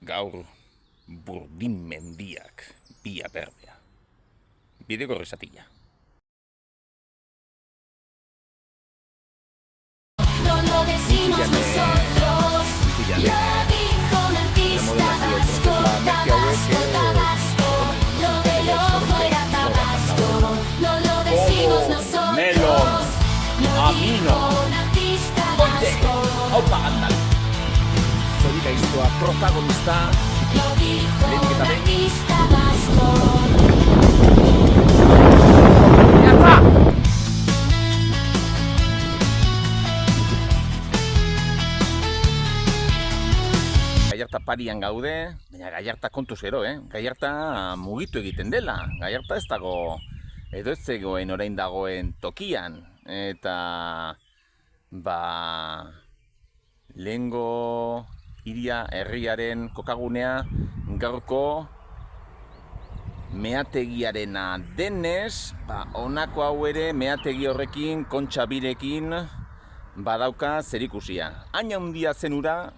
Gaur burdin mendiak bia berbea. Bidegorri zatila. No lo decimos nosotros, lo dijo un artista vasco, Tabasco, lo del ojo era Tabasco. No lo decimos nosotros, lo dijo un artista vasco. Haupa gandal. Zori gaiztoa protagonista. Lo dijo un artista vasco. Gallarta parian gaude, baina Gallarta kontuz gero, Gallarta mugitu egiten dela. Gallarta ez dago, edo ez zegoen orain dagoen tokian. Eta, lehengo hiria herriaren kokagunea gaurko meategiarena denez, honako hau ere meategi horrekin, kontxa birekin badauka zerikusia. Hain handia zen ura,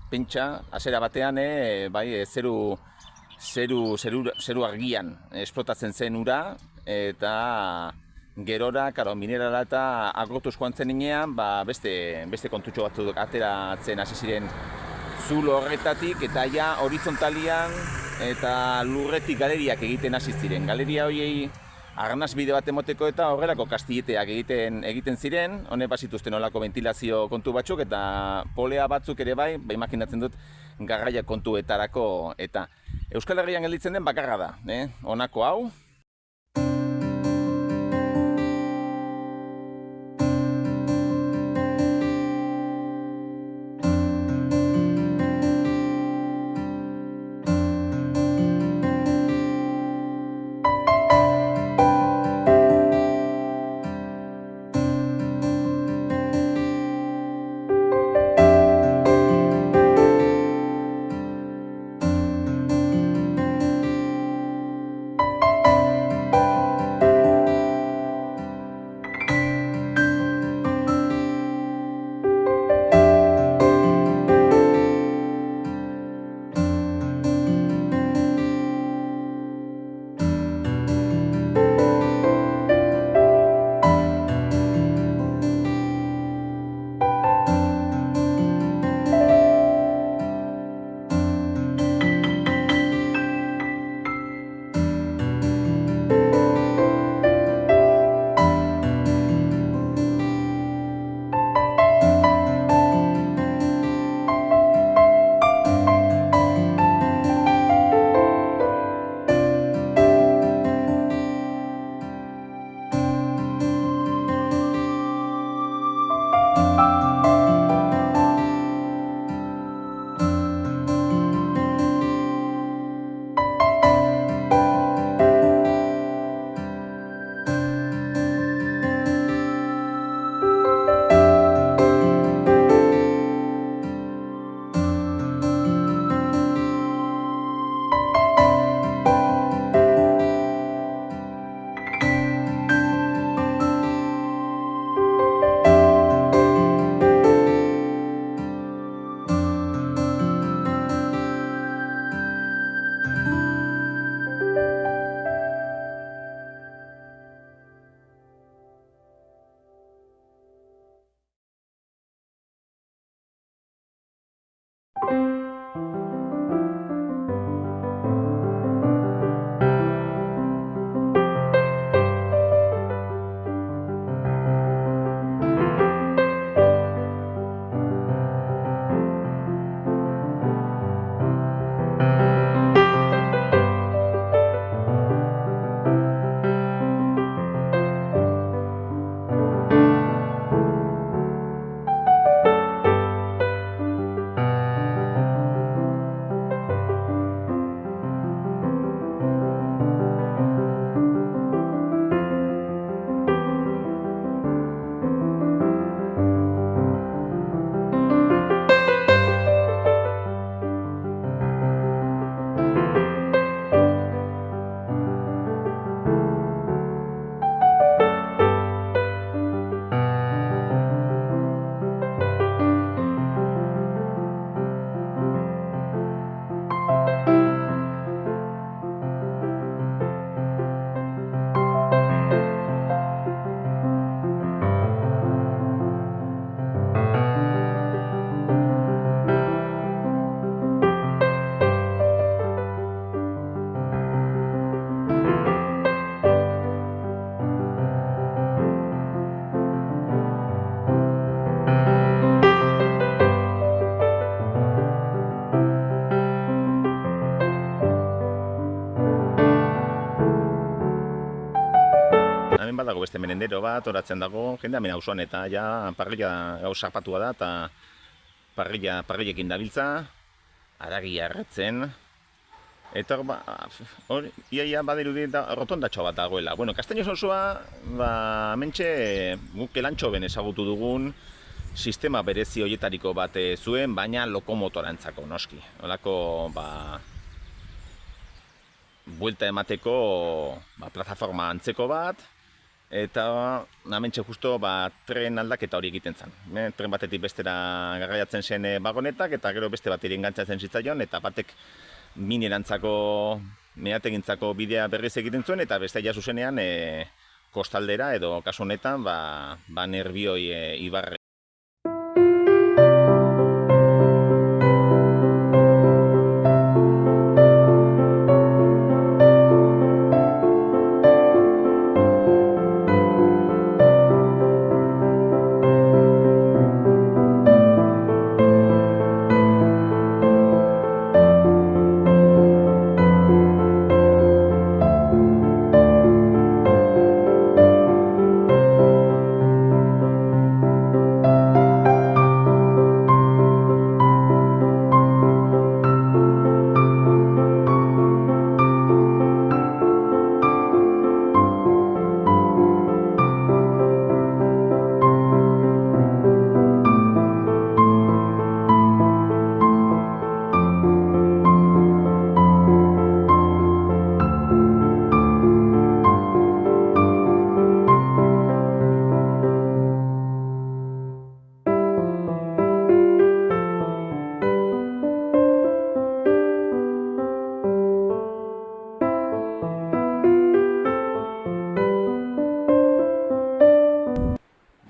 pentsa, hasiera batean, zeru argian esplotatzen zen ura, eta gerora, minerala eta agotuz joan zen inean, beste kontutxo batzuk ateratzen hasi ziren zulo horretatik, eta ja horizontalian eta lurretik galeriak egiten hasi ziren. Galeria horiei arnaz bide bat emoteko eta horrelako kastilleteak egiten ziren, honek bazituzten olako ventilazio kontu batzuk eta polea batzuk ere bai, imaginatzen dut garraia kontuetarako, eta Euskal Herrian gelditzen den bakarra da, honako hau. badago beste merendero bat, oratzen dago, jende hemen auzoan eta ja parrilla gau sarpatua da eta parrillekin dabiltza, haragia erretzen. Eta ia badirudi rotondatxo bat dagoela. Bueno, Castaños osoa, hementxe guk elantxoben ezagutu dugun sistema berezi horietariko bat zuen, baina lokomotorantzako noski. Holako, buelta emateko plataforma antzeko bat, eta hementxe justo tren aldaketa hori egiten zen. Tren batetik bestera garraiatzen zen vagonetak, eta gero beste bat engantzatzen zitzaion, eta batek minerantzako, meategintzako bidea berriz egiten zuen, eta beste ja zuzenean kostaldera edo kasu honetan Nerbioi ibarre.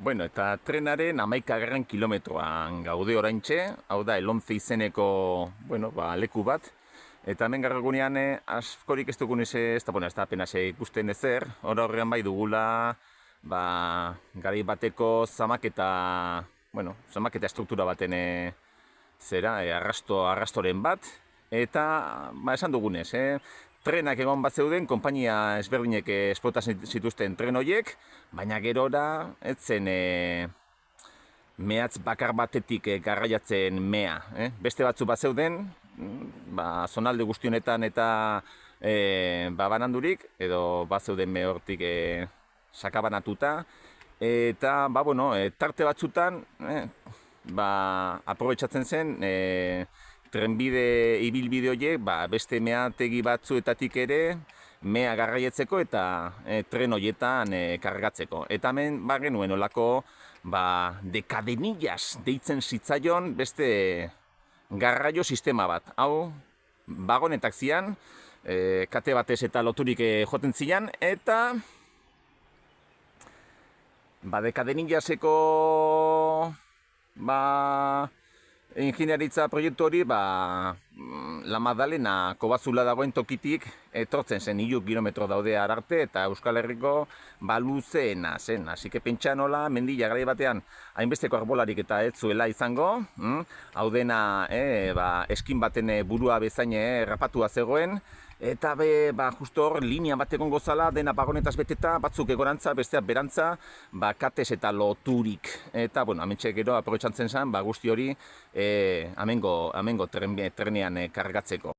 Bueno, eta trenaren 11. kilometroan gaude oraintxe, hau da Elontze izeneko, leku bat. Eta hemen garragunean askorik ez dugun ez da apenas ikusten ezer, horrean bai dugula, garai bateko zamaketa struktura baten arrastoren bat, eta esan dugunez, trenak egon bat zeuden, konpainia ezberdinek esplotatzen zituzten tren horiek, baina gerora ez zen mehatz bakar batetik garraiatzen mea. Beste batzu bat zeuden, zonalde guztionetan eta banandurik, edo bat zeuden mehortik sakabanatuta, eta tarte batzutan aprobetxatzen zen trenbide ibilbide horiek beste meategi batzuetatik ere mea garraietzeko eta tren horietan kargatzeko. Eta hemen genuen olako dekadenillas deitzen zitzaion beste garraio sistema bat. Hau, vagonetak zian, kate batez eta loturik joten zian, eta dekadenillaseko ingeniaritza proiektu hori La Magdalena Kobazula dagoen tokitik etortzen zen 1 kilometro daude ararte eta Euskal Herriko luzeena zen. Así que pentsa nola mendila garai batean hainbesteko arbolarik eta ez zuela izango, hau dena eskin baten burua bezain rapatua zegoen, eta justo hor linea bat egon gozala, dena vagonetaz beteta, batzuk egorantza, besteak berantza, katez eta loturik. Eta, hementxe gero aprobetxatzen zen, guzti hori amengo trenean kargatzeko.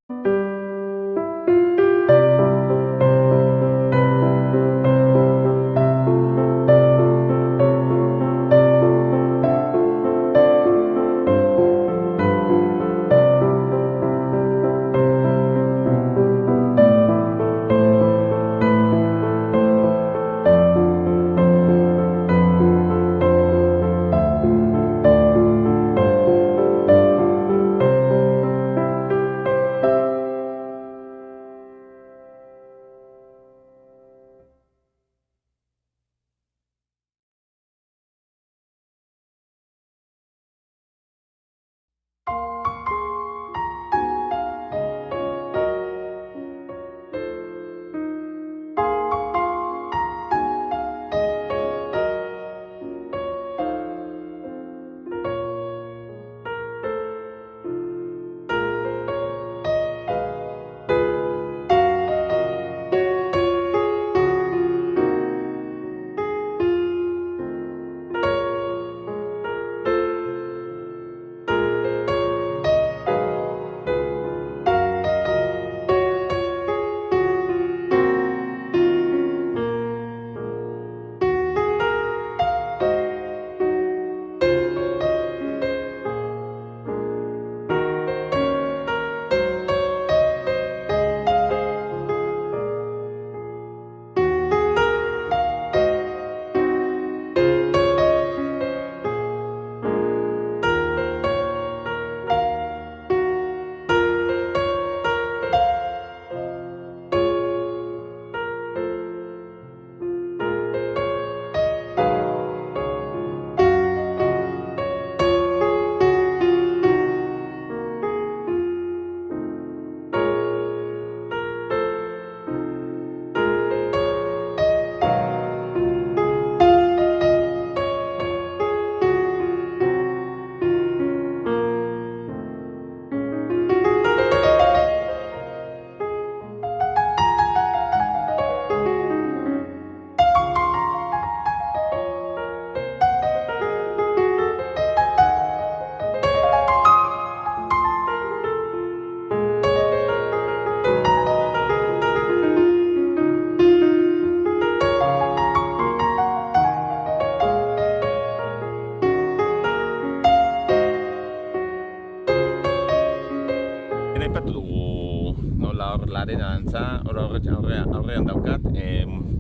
aipatu dugu nola hor laren dantza, aurrean daukat,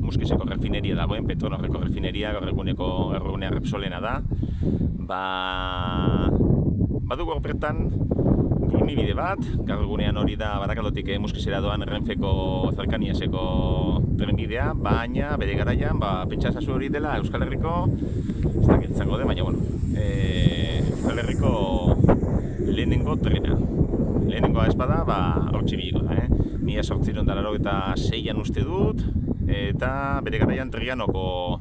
Muskizeko refineria dagoen, Petronorreko refineria, gaur egunea Repsolena da. Badugu horretan bide bat, gaur egunean hori da Barakalotik Muskizera doan Renfeko Zerkaniaseko trenbidea, baina bere garaian, pentsa ezazu hori dela Euskal Herriko, ez dakit zango den, baina Euskal Herriko lehenengo trena. Lehenengoa ez bada, hortxe biliko da, 1886an uste dut, eta bere garaian Trianoko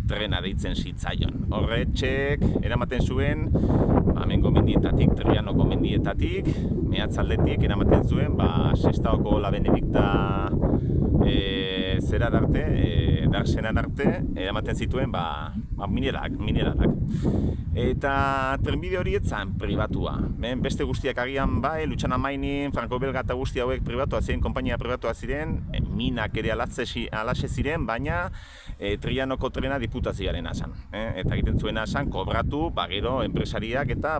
trena deitzen zitzaion. Horretxek eramaten zuen, hemengo mendietatik, Trianoko mendietatik, mehatzaldetik eramaten zuen, Sestaoko La Benedicta zerar arte, Darsenan arte, eramaten zituen, mineralak. Eta trenbide hori etzan pribatua. Beste guztiak agian Lutxana Mainin, Franco Belga eta guzti hauek pribatua ziren, konpainia pribatua ziren, minak ere alaxe ziren, baina Trianoko trena diputazioaren asan. Eta egiten zuena asan, kobratu, gero enpresariak eta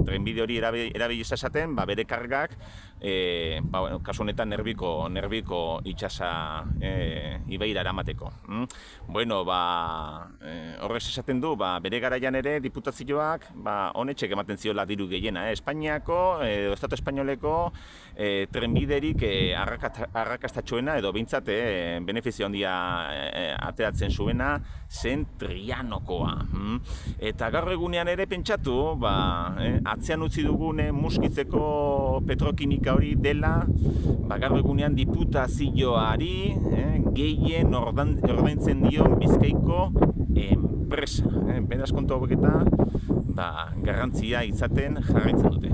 trenbide hori erabili esaten, bere kargak, kasu honetan Nerbiko itxasa ibeira eramateko. Horrez esaten du, bere garaian ere diputazioak honetxek ematen ziola diru gehiena. Espainiako, Estatu Espainoleko trenbiderik arrakastatxoena edo behintzat benefizio handia ateratzen zuena zen Trianokoa. Eta gaur egunean ere pentsatu, atzean utzi dugune Muskizeko petrokimika hori dela, gaur egunean diputazioari gehien ordaintzen dion Bizkaiko enpresa. Beraz kontu hauek eta garrantzia izaten jarraitzen dute.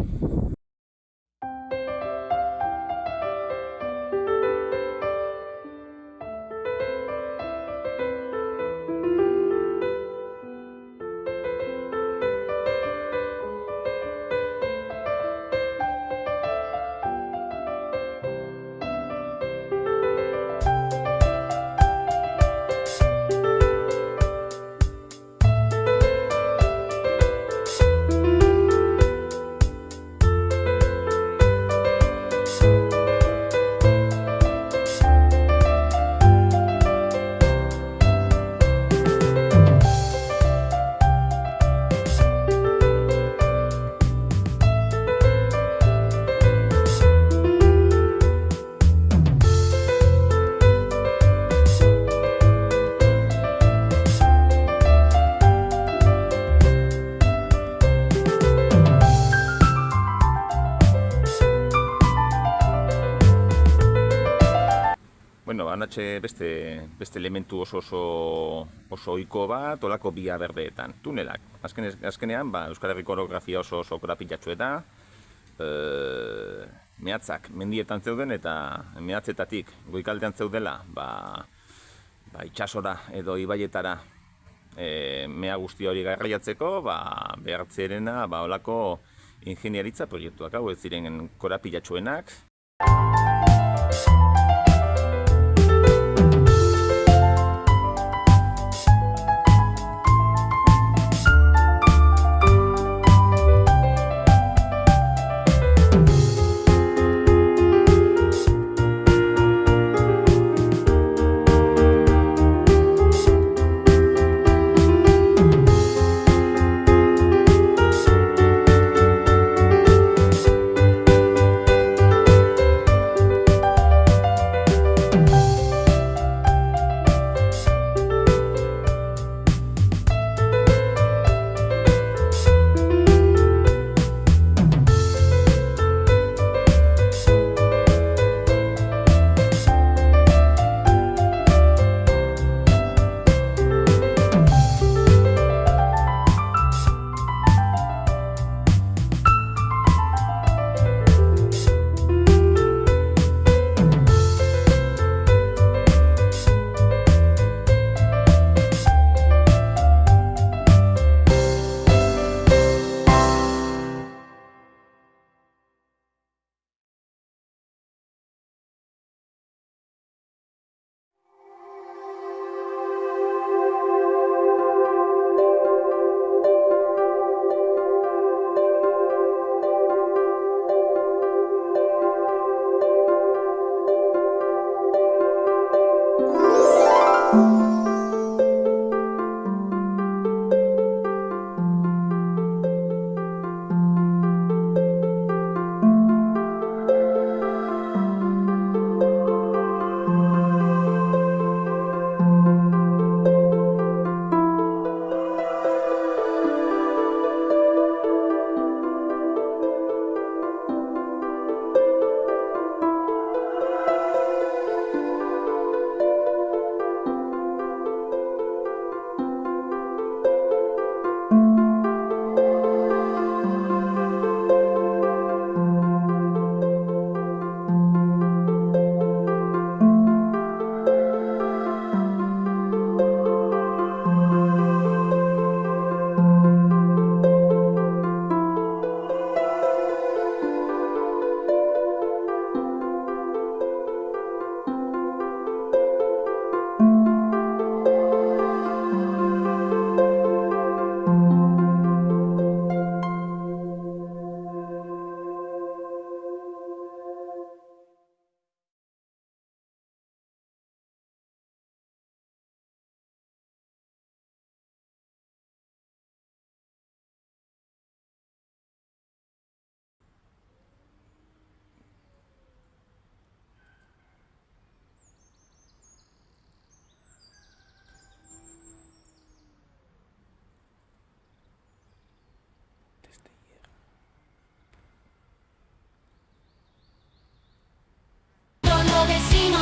Anatxe beste elementu oso ohiko bat, olako bia berdeetan, tunelak. Azkenean, Euskal Herriko orografia oso korapilatxu eta mehatzak mendietan zeuden eta mehatzetatik goikaldean zeudela itxasora edo ibaietara mea guzti hori garraiatzeko behartzerena olako ingeniaritza proiektuak hau ez ziren korapilatxuenak.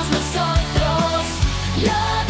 somos nosotros, los